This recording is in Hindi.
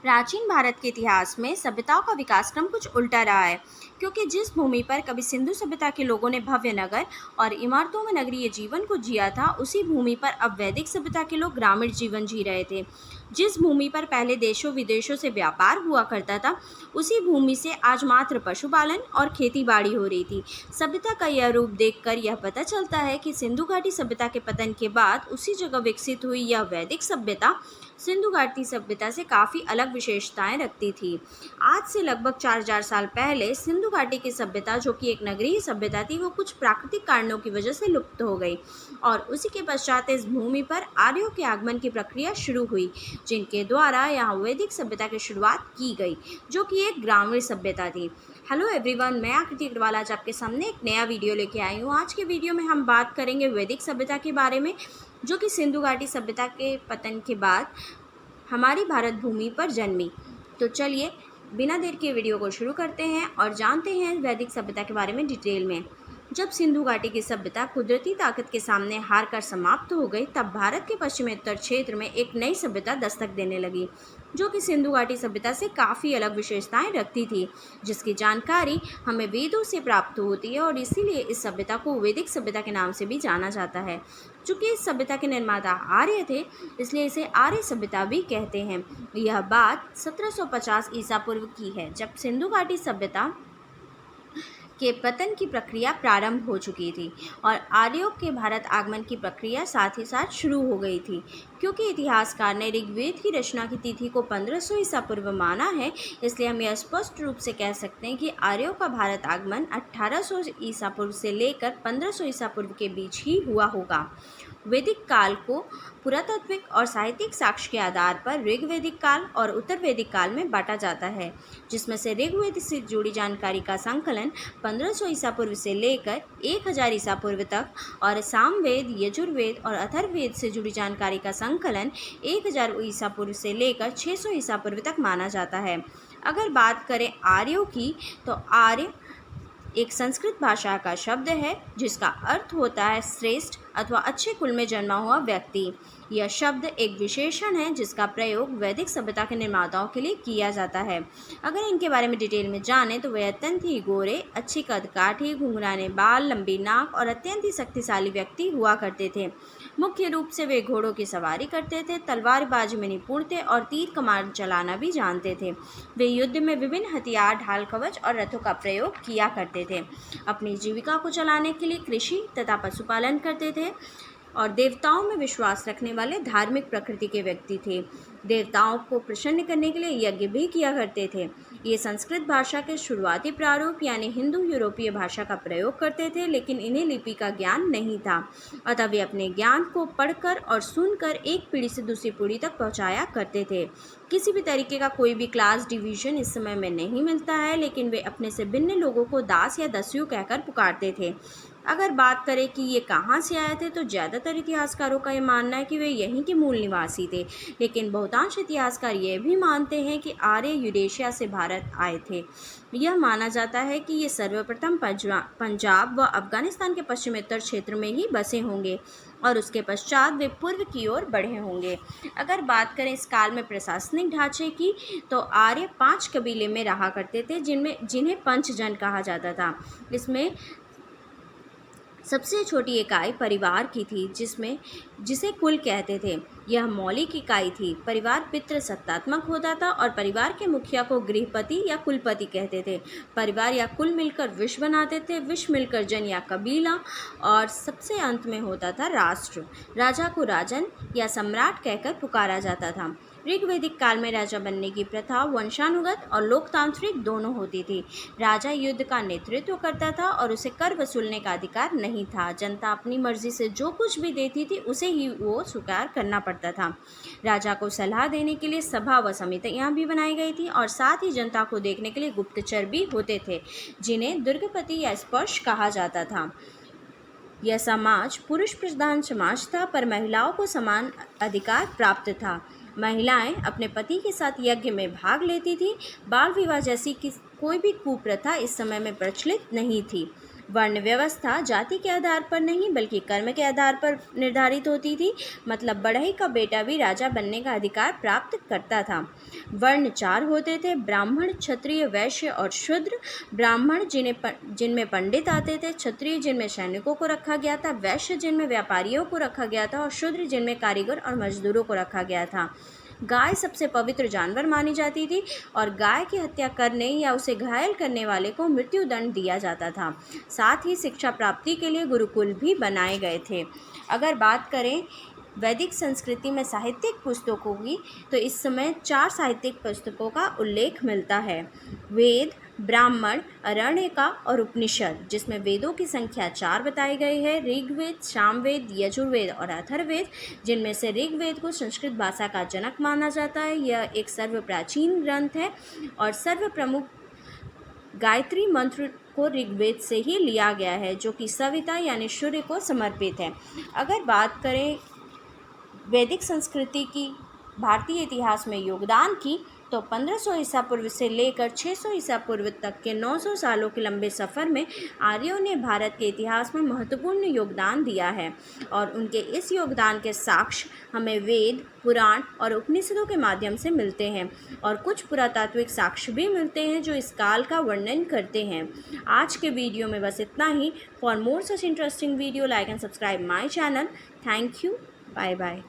प्राचीन भारत के इतिहास में सभ्यताओं का विकास क्रम कुछ उल्टा रहा है, क्योंकि जिस भूमि पर कभी सिंधु सभ्यता के लोगों ने भव्य नगर और इमारतों में नगरीय जीवन को जिया था, उसी भूमि पर अब वैदिक सभ्यता के लोग ग्रामीण जीवन जी रहे थे। जिस भूमि पर पहले देशों विदेशों से व्यापार हुआ करता था, उसी भूमि से आज मात्र पशुपालन और खेती बाड़ी हो रही थी। सभ्यता का यह रूप देखकर यह पता चलता है कि सिंधु घाटी सभ्यता के पतन के बाद उसी जगह विकसित हुई यह वैदिक सभ्यता सिंधु घाटी सभ्यता से काफ़ी अलग विशेषताएं रखती थी। आज से लगभग 4000 साल पहले सिंधु घाटी की सभ्यता, जो कि एक नगरीय सभ्यता थी, वो कुछ प्राकृतिक कारणों की वजह से लुप्त हो गई और उसी के पश्चात इस भूमि पर आर्यों के आगमन की प्रक्रिया शुरू हुई, जिनके द्वारा यहाँ वैदिक सभ्यता की शुरुआत की गई, जो कि एक ग्रामीण सभ्यता थी। हेलो एवरीवन, मैं आकृति अग्रवाल आज आपके सामने एक नया वीडियो लेके आई हूँ। आज के वीडियो में हम बात करेंगे वैदिक सभ्यता के बारे में, जो कि सिंधु घाटी सभ्यता के पतन के बाद हमारी भारत भूमि पर जन्मी। तो चलिए बिना देर के वीडियो को शुरू करते हैं और जानते हैं वैदिक सभ्यता के बारे में डिटेल में। जब सिंधु घाटी की सभ्यता कुदरती ताकत के सामने हार कर समाप्त हो गई, तब भारत के पश्चिमोत्तर क्षेत्र में एक नई सभ्यता दस्तक देने लगी, जो कि सिंधु घाटी सभ्यता से काफ़ी अलग विशेषताएं रखती थी, जिसकी जानकारी हमें वेदों से प्राप्त होती है और इसीलिए इस सभ्यता को वैदिक सभ्यता के नाम से भी जाना जाता है। चूँकि इस सभ्यता के निर्माता आर्य थे, इसलिए इसे आर्य सभ्यता भी कहते हैं। यह बात 1750 ईसा पूर्व की है, जब सिंधु घाटी सभ्यता के पतन की प्रक्रिया प्रारंभ हो चुकी थी और आर्यों के भारत आगमन की प्रक्रिया साथ ही साथ शुरू हो गई थी। क्योंकि इतिहासकार ने ऋग्वेद की रचना की तिथि को 1500 ईसा पूर्व माना है, इसलिए हम यह स्पष्ट रूप से कह सकते हैं कि आर्यों का भारत आगमन 1800 ईसा पूर्व से लेकर 1500 ईसा पूर्व के बीच ही हुआ होगा। वैदिक काल को पुरातात्विक और साहित्यिक साक्ष्य के आधार पर ऋग्वैदिक काल और उत्तर वैदिक काल में बांटा जाता है, जिसमें से ऋग्वेद से जुड़ी जानकारी का संकलन 1500 ईसा पूर्व से लेकर 1000 ईसा पूर्व तक और सामवेद, यजुर्वेद और अथर्ववेद से जुड़ी जानकारी का संकलन 1000 ईसा पूर्व से लेकर 600 ईसा पूर्व तक माना जाता है। अगर बात करें आर्यों की, तो आर्य एक संस्कृत भाषा का शब्द है, जिसका अर्थ होता है श्रेष्ठ अथवा अच्छे कुल में जन्मा हुआ व्यक्ति। यह शब्द एक विशेषण है जिसका प्रयोग वैदिक सभ्यता के निर्माताओं के लिए किया जाता है। अगर इनके बारे में डिटेल में जानें तो वे अत्यंत ही गोरे, अच्छी कदकाठी, घुंघराने बाल, लंबी नाक और अत्यंत ही शक्तिशाली व्यक्ति हुआ करते थे। मुख्य रूप से वे घोड़ों की सवारी करते थे, तलवारबाजी में निपुण थे और तीर कमान चलाना भी जानते थे। वे युद्ध में विभिन्न हथियार, ढाल, कवच और रथों का प्रयोग किया करते थे। अपनी जीविका को चलाने के लिए कृषि तथा पशुपालन करते थे और देवताओं में विश्वास रखने वाले धार्मिक प्रकृति के व्यक्ति थे। देवताओं को प्रसन्न करने के लिए यज्ञ भी किया करते थे। ये संस्कृत भाषा के शुरुआती प्रारूप यानी हिंदू यूरोपीय भाषा का प्रयोग करते थे, लेकिन इन्हें लिपि का ज्ञान नहीं था, अतः वे अपने ज्ञान को पढ़कर और सुनकर एक पीढ़ी से दूसरी पीढ़ी तक पहुंचाया करते थे। किसी भी तरीके का कोई भी क्लास डिवीजन इस समय में नहीं मिलता है, लेकिन वे अपने से भिन्न लोगों को दास या दस्यु कहकर पुकारते थे। अगर बात करें कि ये कहाँ से आए थे, तो ज़्यादातर इतिहासकारों का ये मानना है कि वे यहीं के मूल निवासी थे, लेकिन बहुतांश इतिहासकार ये भी मानते हैं कि आर्य यूरेशिया से भारत आए थे। यह माना जाता है कि ये सर्वप्रथम पंजाब व अफगानिस्तान के पश्चिमोत्तर क्षेत्र में ही बसे होंगे और उसके पश्चात वे पूर्व की ओर बढ़े होंगे। अगर बात करें इस काल में प्रशासनिक ढांचे की, तो आर्य 5 कबीले में रहा करते थे, जिन्हें पंचजन कहा जाता था। इसमें सबसे छोटी इकाई परिवार की थी, जिसे कुल कहते थे। यह मौलिक इकाई थी। परिवार पितृसत्तात्मक होता था और परिवार के मुखिया को गृहपति या कुलपति कहते थे। परिवार या कुल मिलकर विश्व बनाते थे, विश्व मिलकर जन या कबीला, और सबसे अंत में होता था राष्ट्र। राजा को राजन या सम्राट कहकर पुकारा जाता था। ऋग्वैदिक काल में राजा बनने की प्रथा वंशानुगत और लोकतांत्रिक दोनों होती थी। राजा युद्ध का नेतृत्व करता था और उसे कर वसूलने का अधिकार नहीं था। जनता अपनी मर्जी से जो कुछ भी देती थी उसे ही वो स्वीकार करना पड़ता था। राजा को सलाह देने के लिए सभा व समितियां भी बनाई गई थी और साथ ही जनता को देखने के लिए गुप्तचर भी होते थे, जिन्हें दुर्गपति या स्पर्श कहा जाता था। यह समाज पुरुष प्रधान समाज था, पर महिलाओं को समान अधिकार प्राप्त था। महिलाएं अपने पति के साथ यज्ञ में भाग लेती थी। बाल विवाह जैसी कोई भी कुप्रथा इस समय में प्रचलित नहीं थी। वर्ण व्यवस्था जाति के आधार पर नहीं बल्कि कर्म के आधार पर निर्धारित होती थी। मतलब बढ़ई का बेटा भी राजा बनने का अधिकार प्राप्त करता था। वर्ण 4 होते थे: ब्राह्मण, क्षत्रिय, वैश्य और शूद्र। ब्राह्मण जिनमें पंडित आते थे, क्षत्रिय जिनमें सैनिकों को रखा गया था, वैश्य जिनमें व्यापारियों को रखा गया था और शूद्र जिनमें कारीगर और मजदूरों को रखा गया था। गाय सबसे पवित्र जानवर मानी जाती थी और गाय की हत्या करने या उसे घायल करने वाले को मृत्युदंड दिया जाता था। साथ ही शिक्षा प्राप्ति के लिए गुरुकुल भी बनाए गए थे। अगर बात करें वैदिक संस्कृति में साहित्यिक पुस्तकों की, तो इस समय 4 साहित्यिक पुस्तकों का उल्लेख मिलता है: वेद, ब्राह्मण, आरण्यका और उपनिषद, जिसमें वेदों की संख्या 4 बताई गई है: ऋग्वेद, सामवेद, यजुर्वेद और अथर्ववेद, जिनमें से ऋग्वेद को संस्कृत भाषा का जनक माना जाता है। यह एक सर्वप्राचीन ग्रंथ है और सर्वप्रमुख गायत्री मंत्र को ऋग्वेद से ही लिया गया है, जो कि सविता यानी सूर्य को समर्पित है। अगर बात करें वैदिक संस्कृति की भारतीय इतिहास में योगदान की, तो 1500 ईसा पूर्व से लेकर 600 ईसा पूर्व तक के 900 सालों के लंबे सफ़र में आर्यों ने भारत के इतिहास में महत्वपूर्ण योगदान दिया है और उनके इस योगदान के साक्ष्य हमें वेद, पुराण और उपनिषदों के माध्यम से मिलते हैं और कुछ पुरातात्विक साक्ष्य भी मिलते हैं जो इस काल का वर्णन करते हैं। आज के वीडियो में बस इतना ही। For more such interesting video, like and subscribe my channel. Thank you. Bye bye.